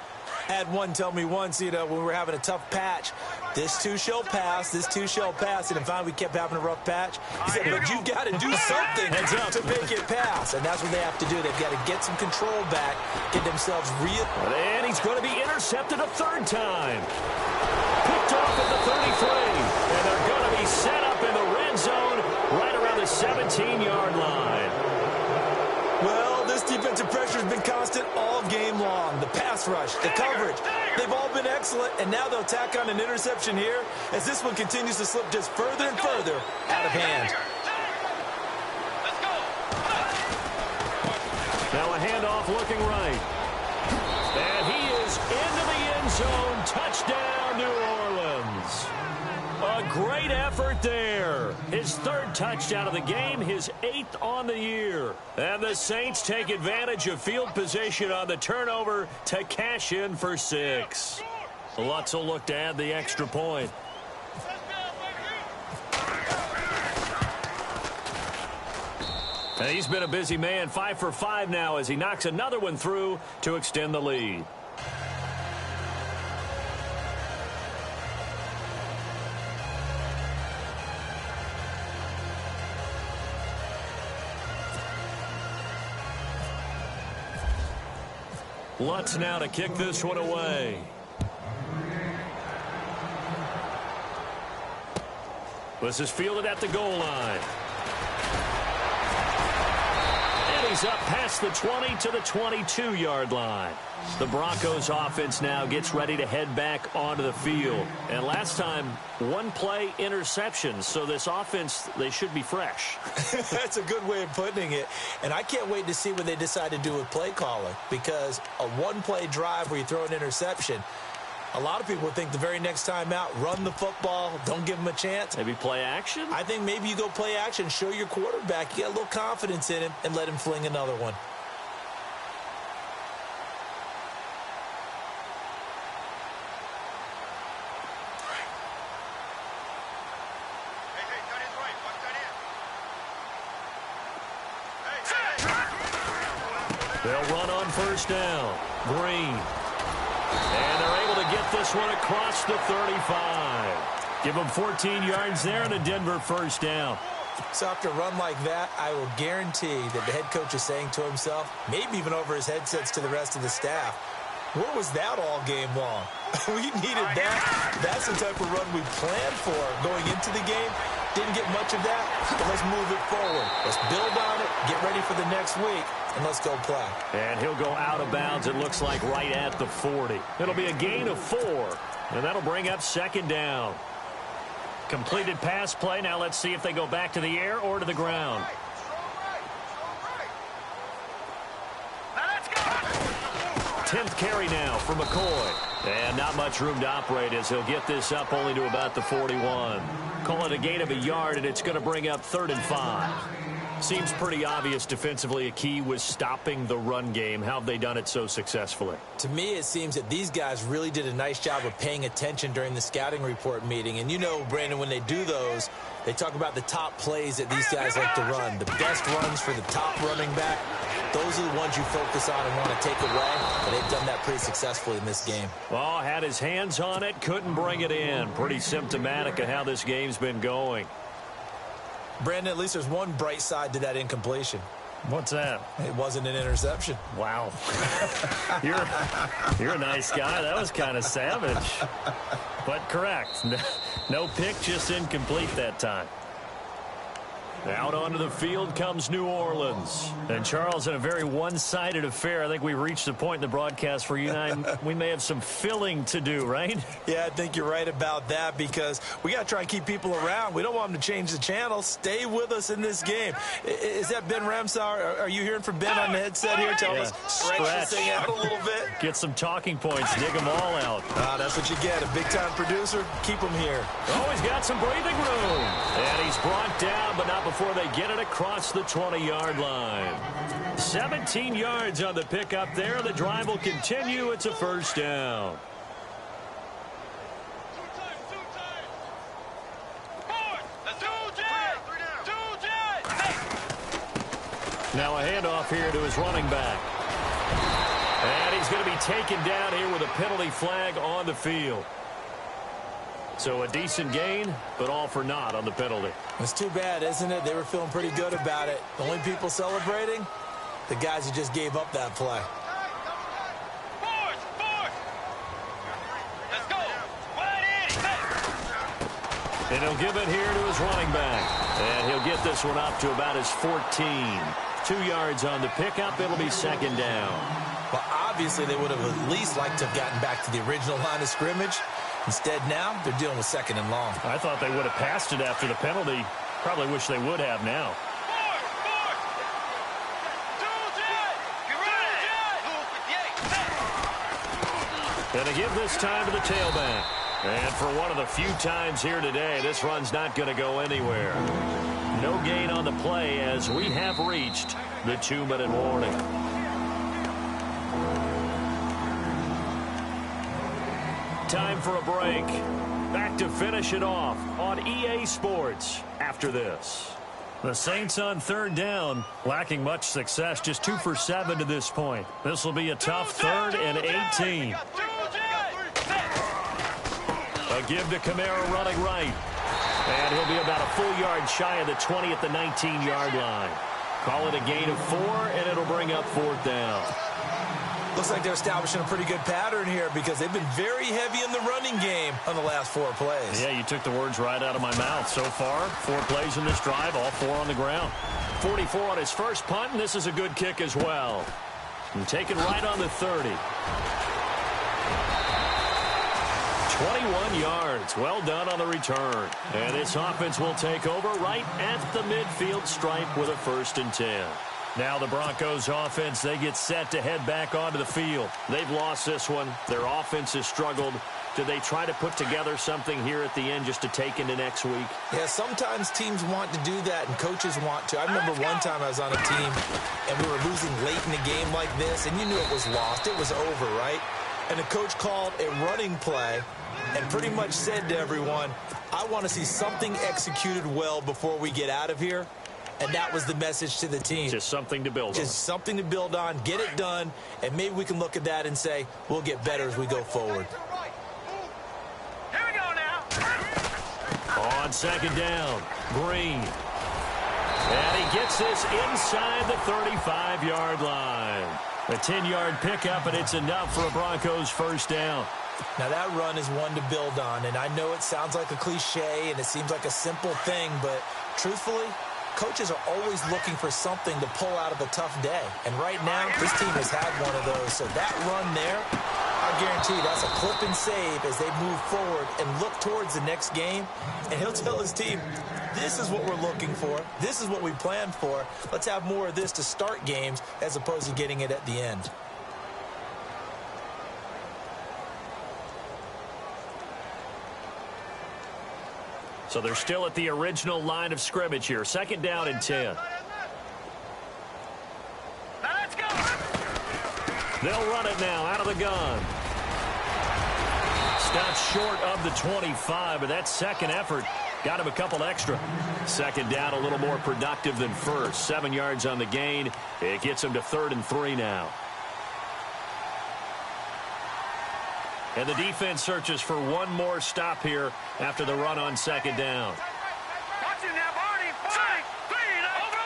I had one tell me once, when we were having a tough patch, this too shall pass, this too shall pass, and in fact we kept having a rough patch. He said, but you've got to do something to make it pass, and that's what they have to do. They've got to get some control back, get themselves real. And he's going to be intercepted a 3rd time. Picked off at the 33, and they're going to be set up in the red zone right around the 17-yard line. Well, this defensive pressure has been constant all game long. The pass rush, the coverage, they've all been excellent, and now they'll tack on an interception here as this one continues to slip just further and further out of hand. Now a handoff looking right. And he is into the end zone. Touchdown, New Orleans. A great effort there. His 3rd touchdown of the game, his 8th on the year. And the Saints take advantage of field position on the turnover to cash in for 6. Lutz will look to add the extra point. And he's been a busy man, 5 for 5 now as he knocks another one through to extend the lead. Lutz now to kick this one away. This is fielded at the goal line. And he's up past the 20 to the 22-yard line. The Broncos offense now gets ready to head back onto the field. And last time, 1-play interception. So this offense, they should be fresh. That's a good way of putting it. And I can't wait to see what they decide to do with play calling. Because a 1-play drive where you throw an interception, a lot of people think the very next time out, run the football, don't give them a chance. Maybe play action? I think maybe you go play action, show your quarterback, you got a little confidence in him, and let him fling another one. They'll run on first down. Green. And they're able to get this one across the 35. Give them 14 yards there and a Denver first down. So after a run like that, I will guarantee that the head coach is saying to himself, maybe even over his headsets to the rest of the staff, where was that all game long? We needed that. That's the type of run we planned for going into the game. Didn't get much of that, but let's move it forward. Let's build on it, get ready for the next week, and let's go play. And he'll go out of bounds, it looks like, right at the 40. It'll be a gain of 4, and that'll bring up second down. Completed pass play. Now let's see if they go back to the air or to the ground. 10th carry now for McCoy. And not much room to operate as he'll get this up only to about the 41. Call it a gain of a yard, and it's going to bring up 3rd and 5. Seems pretty obvious defensively a key was stopping the run game. How have they done it so successfully? To me, it seems that these guys really did a nice job of paying attention during the scouting report meeting. And you know, Brandon, when they do those, they talk about the top plays that these guys like to run. The best runs for the top running back. Those are the ones you focus on and want to take away. And they've done that pretty successfully in this game. Oh, had his hands on it, couldn't bring it in. Pretty symptomatic of how this game's been going. Brandon, at least there's one bright side to that incompletion. What's that? It wasn't an interception. Wow. You're a nice guy. That was kind of savage. But correct. No pick, just incomplete that time. Out onto the field comes New Orleans. And, Charles, in a very one-sided affair, I think we reached the point in the broadcast where you and I, we may have some filling to do, right? Yeah, I think you're right about that because we got to try and keep people around. We don't want them to change the channel. Stay with us in this game. Is that Ben Ramsauer? Are you hearing from Ben on the headset here? Tell us, stretch this thing out a little bit. Get some talking points. Dig them all out. That's what you get. A big-time producer. Keep them here. Oh, he's got some breathing room. And he's brought down, but not before they get it across the 20-yard line. 17 yards on the pickup there. The drive will continue. It's a first down. Now a handoff here to his running back. And he's going to be taken down here with a penalty flag on the field. So a decent gain, but all for naught on the penalty. It's too bad, isn't it? They were feeling pretty good about it. The only people celebrating, the guys who just gave up that play. Let's go. And he'll give it here to his running back. And he'll get this one up to about his 14. 2 yards on the pickup. It'll be second down. Well, obviously, they would have at least liked to have gotten back to the original line of scrimmage. Instead, now, they're dealing with second and long. I thought they would have passed it after the penalty. Probably wish they would have now. Gonna give this time to the tailback. And for one of the few times here today, this run's not going to go anywhere. No gain on the play as we have reached the 2-minute warning. Time for a break. Back to finish it off on EA Sports after this. The Saints on third down, lacking much success, just 2 for 7 to this point. This will be a tough 3rd and 18. A give to Kamara running right. And he'll be about a full yard shy of the 20 at the 19-yard line. Call it a gain of 4, and it'll bring up 4th down. Looks like they're establishing a pretty good pattern here because they've been very heavy in the running game on the last 4 plays. Yeah, you took the words right out of my mouth. So far, 4 plays in this drive, all 4 on the ground. 44 on his first punt, and this is a good kick as well. And taken right on the 30. 21 yards. Well done on the return. And this offense will take over right at the midfield stripe with a 1st and 10. Now the Broncos offense, they get set to head back onto the field. They've lost this one. Their offense has struggled. Do they try to put together something here at the end just to take into next week? Yeah, sometimes teams want to do that and coaches want to. I remember one time I was on a team and we were losing late in a game like this and you knew it was lost. It was over, right? And the coach called a running play and pretty much said to everyone, I want to see something executed well before we get out of here. And that was the message to the team. Just something to build on. Just something to build on, get it done, and maybe we can look at that and say, we'll get better as we go forward. Here we go now. On 2nd down, Green. And he gets this inside the 35-yard line. A 10-yard pickup, and it's enough for a Broncos 1st down. Now, that run is one to build on, and I know it sounds like a cliche, and it seems like a simple thing, but truthfully, coaches are always looking for something to pull out of a tough day. And right now, this team has had one of those. So that run there, I guarantee you that's a clip and save as they move forward and look towards the next game. And he'll tell his team, this is what we're looking for. This is what we planned for. Let's have more of this to start games as opposed to getting it at the end. So they're still at the original line of scrimmage here. 2nd down and 10. Now let's go. They'll run it now out of the gun. Stopped short of the 25, but that second effort got him a couple extra. 2nd down, a little more productive than first. 7 yards on the gain. It gets him to 3rd and 3 now. And the defense searches for one more stop here after the run on 2nd down. Watch it now, Barney. 3, over.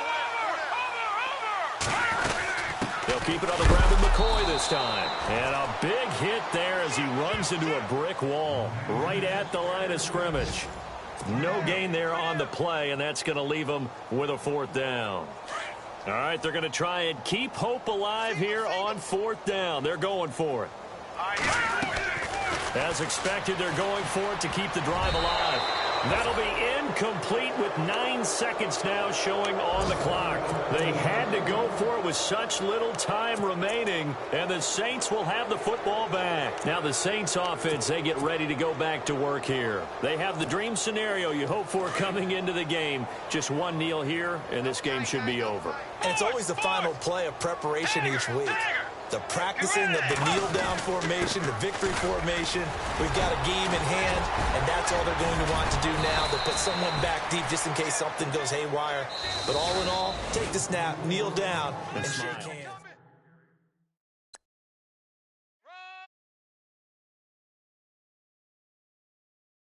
They'll keep it on the ground with McCoy this time. And a big hit there as he runs into a brick wall right at the line of scrimmage. No gain there on the play, and that's going to leave them with a 4th down. All right, they're going to try and keep hope alive here on 4th down. They're going for it. As expected, they're going for it to keep the drive alive. That'll be incomplete with 9 seconds now showing on the clock. They had to go for it with such little time remaining, and the Saints will have the football back. Now the Saints offense, they get ready to go back to work here. They have the dream scenario you hope for coming into the game. Just one kneel here, and this game should be over. And it's always the final play of preparation each week. The practicing of the kneel-down formation, the victory formation. We've got a game in hand, and that's all they're going to want to do now. They'll put someone back deep just in case something goes haywire. But all in all, take the snap, kneel down, and shake hands.